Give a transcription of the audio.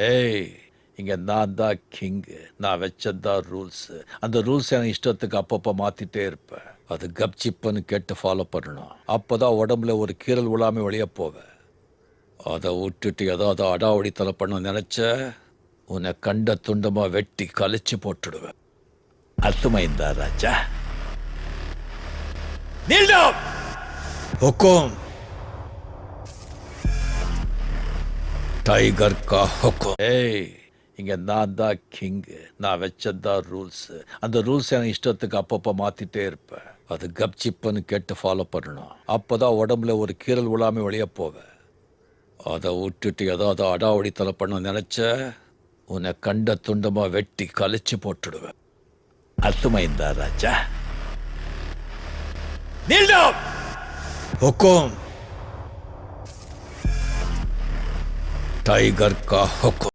ஏய், இங்க நான் தான் கிங்கு. நான் வச்சதுதான் ரூல்ஸ். அந்த ரூல்ஸ் எனக்கு இஷ்டத்துக்கு அப்பப்போ மாத்திட்டே இருப்பேன். அது கப்சிப்புன்னு கேட்டு ஃபாலோ பண்ணணும். அப்பதான் உடம்புல ஒரு கீறல் விழாம வெளியே போவேன். அதை விட்டுட்டு ஏதாவது அடாவடித்தலை பண்ண நினைச்ச உன்னை கண்ட துண்டமா வெட்டி கழிச்சு போட்டுடுவேன். அர்த்தமைந்தா ராஜா? நீல்டம் हुकुम டைகர் கா ஹுக்கும். ஏய், இங்க நான் தான் கிங்கு. நான் வச்சதுதான் ரூல்ஸ். அந்த ரூல்ஸ் எனக்கு இஷ்டத்துக்கு அப்பப்போ மாத்திட்டே இருப்பேன். அது கப்சிப்புன்னு கேட்டு ஃபாலோ பண்ணணும். அப்பதான் உடம்புல ஒரு கீறல் விழாம வெளியே போவேன். அதை விட்டுட்டு ஏதாவது அடாவடித்தலை பண்ண நினைச்ச உன்னை கண்ட துண்டமா வெட்டி கழிச்சு போட்டுடுவேன். அர்த்தமைந்தா ராஜா? நீல்டம் हुकुम टाइगर का हुक्म.